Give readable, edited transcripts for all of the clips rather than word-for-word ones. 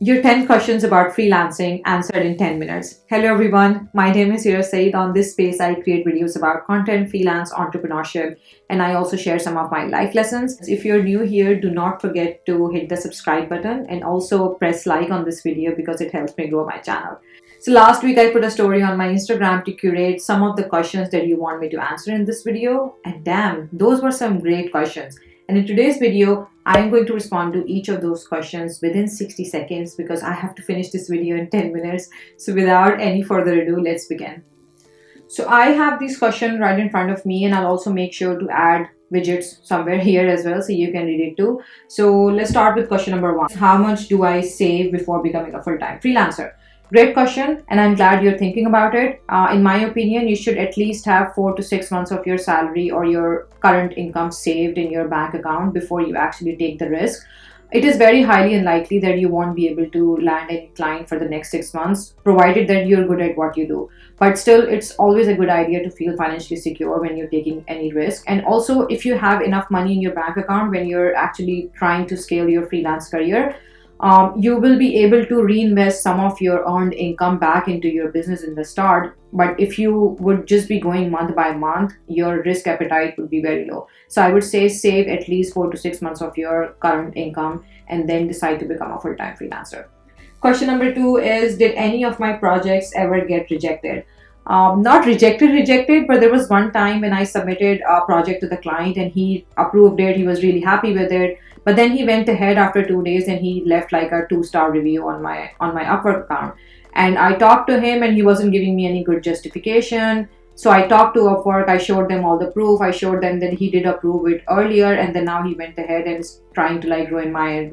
Your 10 questions about freelancing answered in 10 minutes. Hello everyone, my name is Hira Said. On this space, I create videos about content, freelance, entrepreneurship, and I also share some of my life lessons. If you're new here, do not forget to hit the subscribe button and also press like on this video because it helps me grow my channel. So last week I put a story on my Instagram to curate some of the questions that you want me to answer in this video. And damn, those were some great questions. And in today's video, I'm going to respond to each of those questions within 60 seconds because I have to finish this video in 10 minutes. So without any further ado, let's begin. So I have these questions right in front of me, and I'll also make sure to add widgets somewhere here as well so you can read it too. So let's start with question number one. How much do I save before becoming a full-time freelancer? Great question, and I'm glad you're thinking about it. In my opinion, you should at least have 4 to 6 months of your salary or your current income saved in your bank account before you actually take the risk. It is very highly unlikely that you won't be able to land any client for the next 6 months, provided that you're good at what you do. But still, it's always a good idea to feel financially secure when you're taking any risk. And also, if you have enough money in your bank account when you're actually trying to scale your freelance career, you will be able to reinvest some of your earned income back into your business in the start. But if you would just be going month by month, your risk appetite would be very low. So I would say save at least 4 to 6 months of your current income and then decide to become a full-time freelancer. Question number two is, did any of my projects ever get rejected? Not rejected, but there was one time when I submitted a project to the client and he approved it. He was really happy with it. But then he went ahead after 2 days and he left like a 2-star review on my Upwork account. And I talked to him and he wasn't giving me any good justification. So I talked to Upwork, I showed them all the proof, I showed them that he did approve it earlier, and then now he went ahead and is trying to like ruin my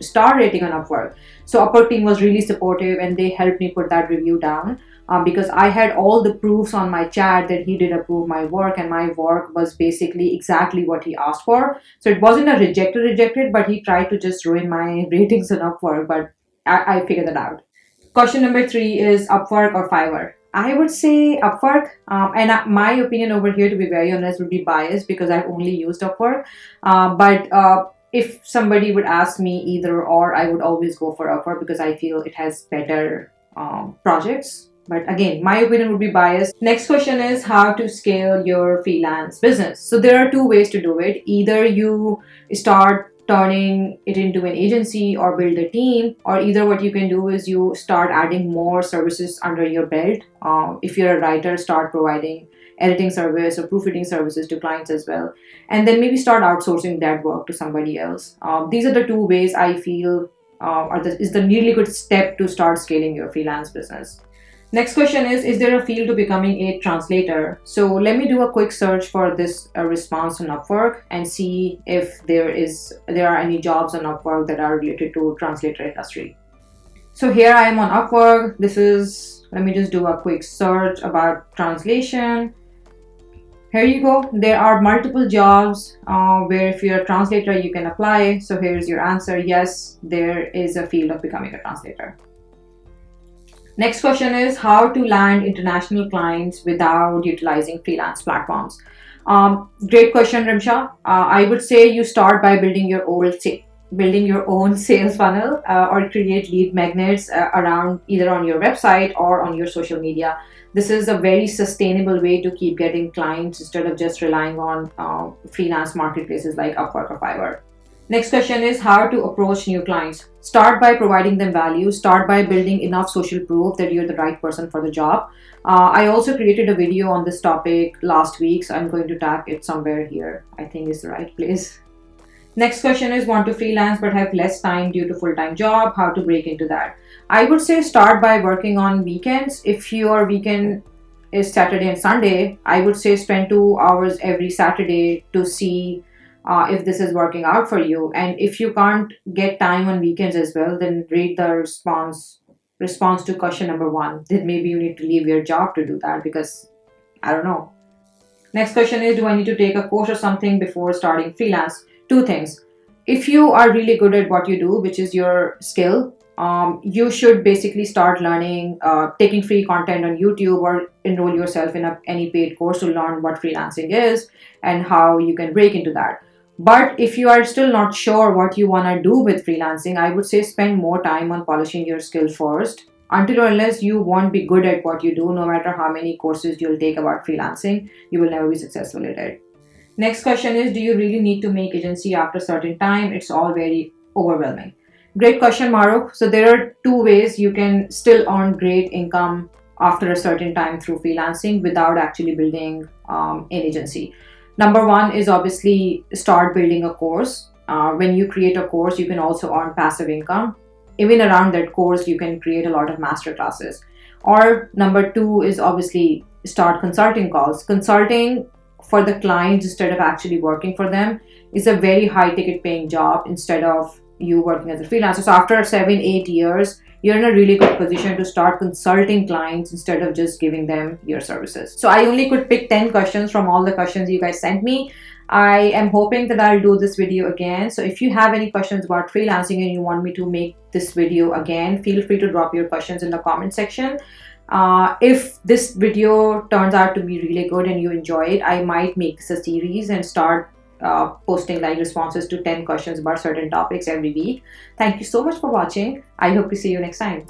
star rating on Upwork. So Upwork team was really supportive and they helped me put that review down. Because I had all the proofs on my chat that he did approve my work and my work was basically exactly what he asked for. So it wasn't a rejected, but he tried to just ruin my ratings on Upwork, but I figured that out. Question number three is Upwork or Fiverr? I would say Upwork, and my opinion over here, to be very honest, would be biased because I've only used Upwork. But if somebody would ask me either or, I would always go for Upwork because I feel it has better projects. But again, my opinion would be biased. Next question is how to scale your freelance business. So there are two ways to do it. Either you start turning it into an agency or build a team, or either what you can do is you start adding more services under your belt. If you're a writer, start providing editing service or proofreading services to clients as well. And then maybe start outsourcing that work to somebody else. These are the two ways I feel is the really good step to start scaling your freelance business. Next question is there a field to becoming a translator? So let me do a quick search for this response on Upwork and see if there are any jobs on Upwork that are related to translator industry. So here I am on Upwork. Let me just do a quick search about translation. Here you go. There are multiple jobs where if you're a translator, you can apply. So here's your answer. Yes, there is a field of becoming a translator. Next question is how to land international clients without utilizing freelance platforms. Great question, Rimsha. I would say you start by building your own sales funnel or create lead magnets around either on your website or on your social media. This is a very sustainable way to keep getting clients instead of just relying on freelance marketplaces like Upwork or Fiverr. Next question is how to approach new clients. Start by providing them value. Start by building enough social proof that you're the right person for the job. I also created a video on this topic last week, so I'm going to tag it somewhere here. I think is the right place. Next question is want to freelance but have less time due to full-time job. How to break into that? I would say start by working on weekends. If your weekend is Saturday and Sunday, I would say spend 2 hours every Saturday to see if this is working out for you. And if you can't get time on weekends as well, then read the response to question number one. Then maybe you need to leave your job to do that because I don't know. Next question is, do I need to take a course or something before starting freelance? Two things. If you are really good at what you do, which is your skill, you should basically start learning, taking free content on YouTube or enroll yourself in any paid course to learn what freelancing is and how you can break into that. But if you are still not sure what you want to do with freelancing, I would say spend more time on polishing your skill first. Until or unless you won't be good at what you do, no matter how many courses you'll take about freelancing, you will never be successful at it. Next question is, do you really need to make agency after a certain time? It's all very overwhelming. Great question, Maruk. So there are two ways you can still earn great income after a certain time through freelancing without actually building an agency. Number one is obviously start building a course. When you create a course, you can also earn passive income. Even around that course, you can create a lot of master classes. Or number two is obviously start consulting calls. Consulting for the clients instead of actually working for them is a very high ticket paying job instead of you working as a freelancer. So after 7-8 years, you're in a really good position to start consulting clients instead of just giving them your services. So I only could pick 10 questions from all the questions you guys sent me. I am hoping that I'll do this video again. So if you have any questions about freelancing and you want me to make this video again, feel free to drop your questions in the comment section. If this video turns out to be really good and you enjoy it, I might make this a series and start posting like responses to 10 questions about certain topics every week. Thank you so much for watching. I hope to see you next time.